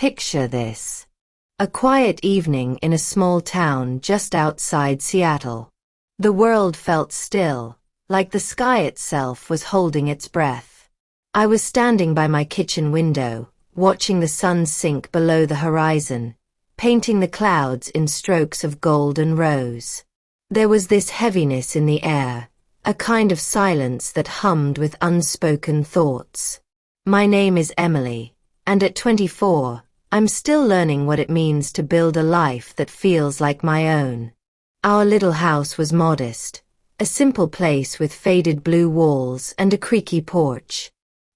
Picture this. A quiet evening in a small town just outside Seattle. The world felt still, like the sky itself was holding its breath. I was standing by my kitchen window, watching the sun sink below the horizon, painting the clouds in strokes of gold and rose. There was this heaviness in the air, a kind of silence that hummed with unspoken thoughts. My name is Emily, and at 24, I'm still learning what it means to build a life that feels like my own. Our little house was modest, a simple place with faded blue walls and a creaky porch.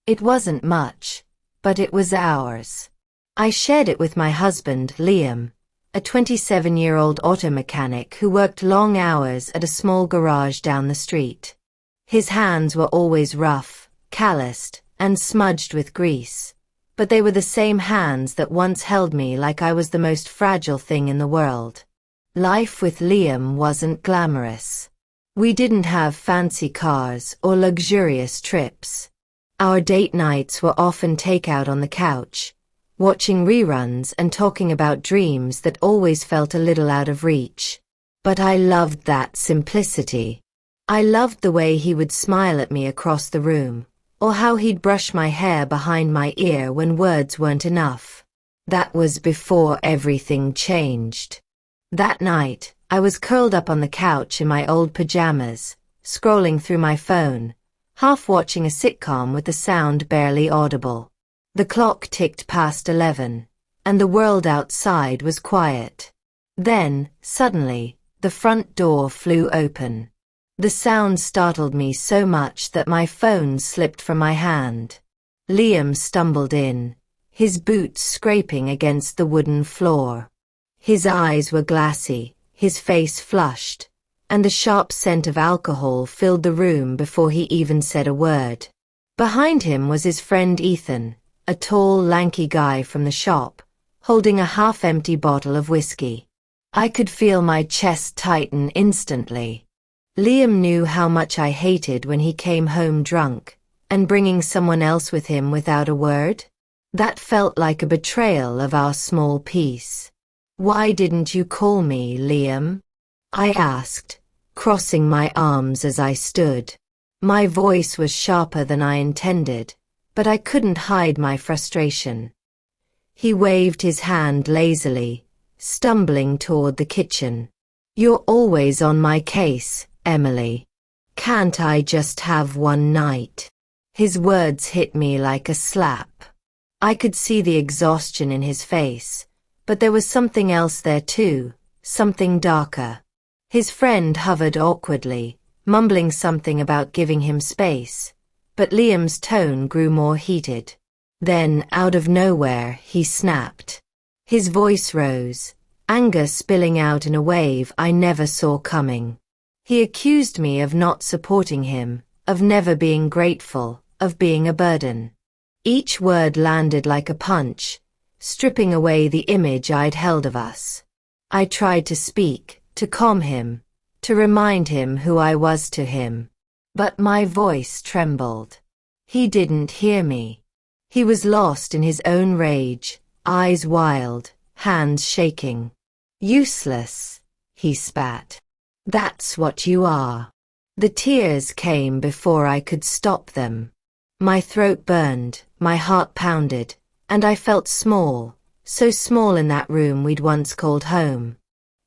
It wasn't much, but it was ours. I shared it with my husband, Liam, a 27-year-old auto mechanic who worked long hours at a small garage down the street. His hands were always rough, calloused, and smudged with grease, but they were the same hands that once held me like I was the most fragile thing in the world. Life with Liam wasn't glamorous. We didn't have fancy cars or luxurious trips. Our date nights were often takeout on the couch, watching reruns and talking about dreams that always felt a little out of reach. But I loved that simplicity. I loved the way he would smile at me across the room, or how he'd brush my hair behind my ear when words weren't enough. That was before everything changed. That night, I was curled up on the couch in my old pajamas, scrolling through my phone, half watching a sitcom with the sound barely audible. The clock ticked past 11, and the world outside was quiet. Then, suddenly, the front door flew open. The sound startled me so much that my phone slipped from my hand. Liam stumbled in, his boots scraping against the wooden floor. His eyes were glassy, his face flushed, and the sharp scent of alcohol filled the room before he even said a word. Behind him was his friend Ethan, a tall, lanky guy from the shop, holding a half-empty bottle of whiskey. I could feel my chest tighten instantly. Liam knew how much I hated when he came home drunk, and bringing someone else with him without a word? That felt like a betrayal of our small peace. "Why didn't you call me, Liam?" I asked, crossing my arms as I stood. My voice was sharper than I intended, but I couldn't hide my frustration. He waved his hand lazily, stumbling toward the kitchen. "You're always on my case, Emily. Can't I just have one night?" His words hit me like a slap. I could see the exhaustion in his face, but there was something else there too, something darker. His friend hovered awkwardly, mumbling something about giving him space, but Liam's tone grew more heated. Then, out of nowhere, he snapped. His voice rose, anger spilling out in a wave I never saw coming. He accused me of not supporting him, of never being grateful, of being a burden. Each word landed like a punch, stripping away the image I'd held of us. I tried to speak, to calm him, to remind him who I was to him. But my voice trembled. He didn't hear me. He was lost in his own rage, eyes wild, hands shaking. "Useless," he spat. "That's what you are." The tears came before I could stop them. My throat burned, my heart pounded, and I felt small, so small in that room we'd once called home.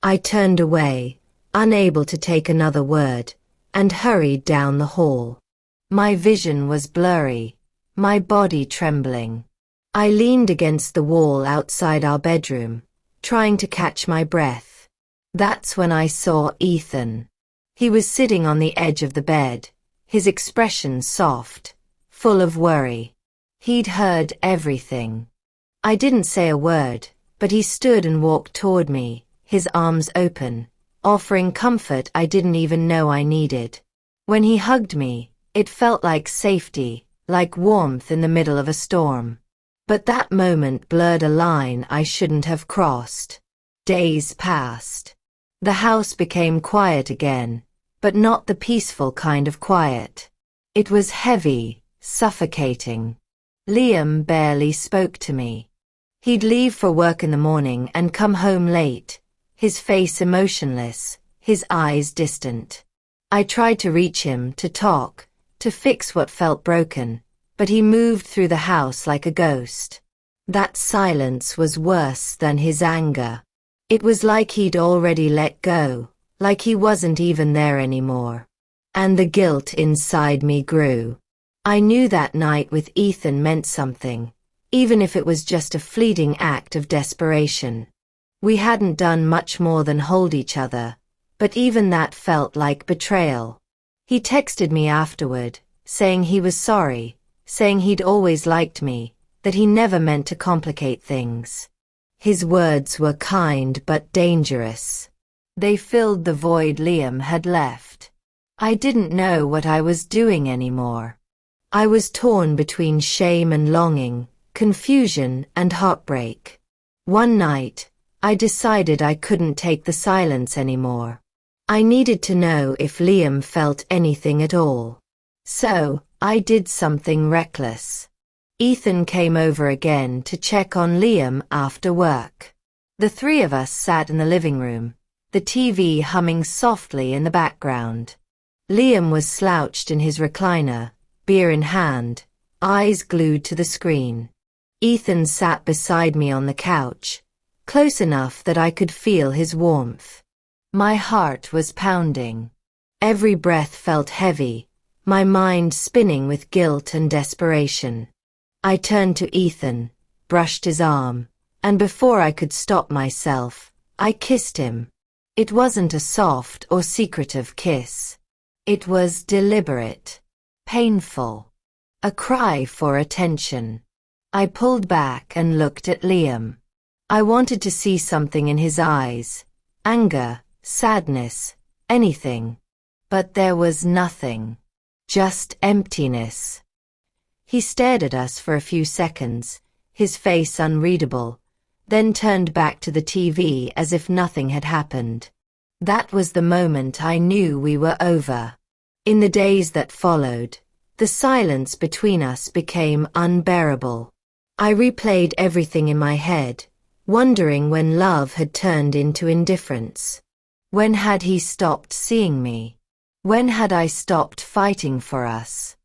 I turned away, unable to take another word, and hurried down the hall. My vision was blurry, my body trembling. I leaned against the wall outside our bedroom, trying to catch my breath. That's when I saw Ethan. He was sitting on the edge of the bed, his expression soft, full of worry. He'd heard everything. I didn't say a word, but he stood and walked toward me, his arms open, offering comfort I didn't even know I needed. When he hugged me, it felt like safety, like warmth in the middle of a storm. But that moment blurred a line I shouldn't have crossed. Days passed. The house became quiet again, but not the peaceful kind of quiet. It was heavy, suffocating. Liam barely spoke to me. He'd leave for work in the morning and come home late, his face emotionless, his eyes distant. I tried to reach him, to talk, to fix what felt broken, but he moved through the house like a ghost. That silence was worse than his anger. It was like he'd already let go, like he wasn't even there anymore. And the guilt inside me grew. I knew that night with Ethan meant something, even if it was just a fleeting act of desperation. We hadn't done much more than hold each other, but even that felt like betrayal. He texted me afterward, saying he was sorry, saying he'd always liked me, that he never meant to complicate things. His words were kind but dangerous. They filled the void Liam had left. I didn't know what I was doing anymore. I was torn between shame and longing, confusion and heartbreak. One night, I decided I couldn't take the silence anymore. I needed to know if Liam felt anything at all. So, I did something reckless. Ethan came over again to check on Liam after work. The three of us sat in the living room, the TV humming softly in the background. Liam was slouched in his recliner, beer in hand, eyes glued to the screen. Ethan sat beside me on the couch, close enough that I could feel his warmth. My heart was pounding. Every breath felt heavy, my mind spinning with guilt and desperation. I turned to Ethan, brushed his arm, and before I could stop myself, I kissed him. It wasn't a soft or secretive kiss. It was deliberate, painful, a cry for attention. I pulled back and looked at Liam. I wanted to see something in his eyes, anger, sadness, anything. But there was nothing, just emptiness. He stared at us for a few seconds, his face unreadable, then turned back to the TV as if nothing had happened. That was the moment I knew we were over. In the days that followed, the silence between us became unbearable. I replayed everything in my head, wondering when love had turned into indifference. When had he stopped seeing me? When had I stopped fighting for us?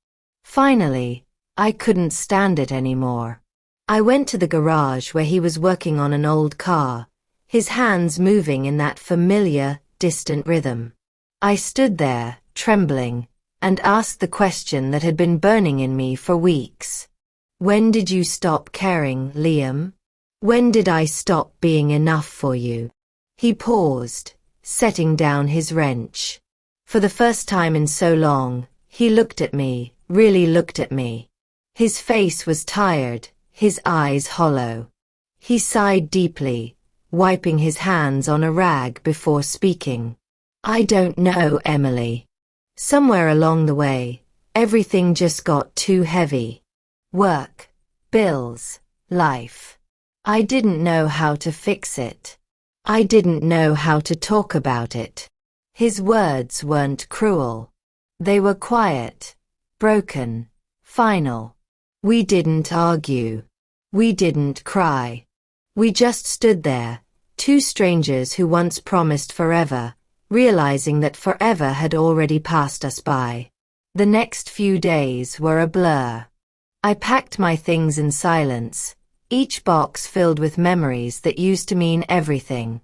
Finally, I couldn't stand it anymore. I went to the garage where he was working on an old car, his hands moving in that familiar, distant rhythm. I stood there, trembling, and asked the question that had been burning in me for weeks. When did you stop caring, Liam? When did I stop being enough for you? He paused, setting down his wrench. For the first time in so long, he looked at me, really looked at me. His face was tired, his eyes hollow. He sighed deeply, wiping his hands on a rag before speaking. I don't know, Emily. Somewhere along the way, everything just got too heavy. Work, bills, life. I didn't know how to fix it. I didn't know how to talk about it. His words weren't cruel. They were quiet, broken, final. We didn't argue. We didn't cry. We just stood there, two strangers who once promised forever, realizing that forever had already passed us by. The next few days were a blur. I packed my things in silence, each box filled with memories that used to mean everything.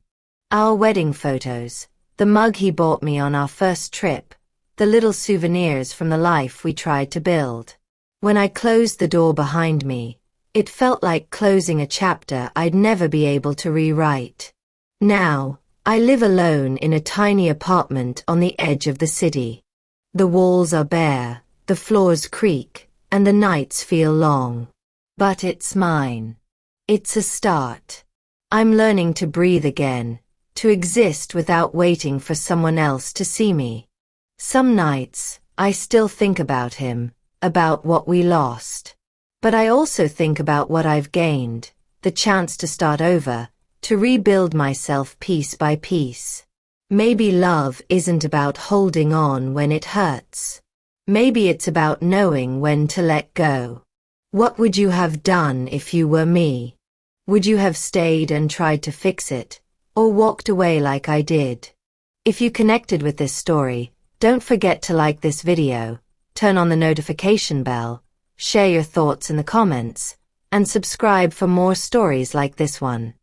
Our wedding photos, the mug he bought me on our first trip, the little souvenirs from the life we tried to build. When I closed the door behind me, it felt like closing a chapter I'd never be able to rewrite. Now, I live alone in a tiny apartment on the edge of the city. The walls are bare, the floors creak, and the nights feel long. But it's mine. It's a start. I'm learning to breathe again, to exist without waiting for someone else to see me. Some nights, I still think about him, about what we lost. But I also think about what I've gained, the chance to start over, to rebuild myself piece by piece. Maybe love isn't about holding on when it hurts. Maybe it's about knowing when to let go. What would you have done if you were me? Would you have stayed and tried to fix it, or walked away like I did? If you connected with this story, don't forget to like this video, turn on the notification bell, share your thoughts in the comments, and subscribe for more stories like this one.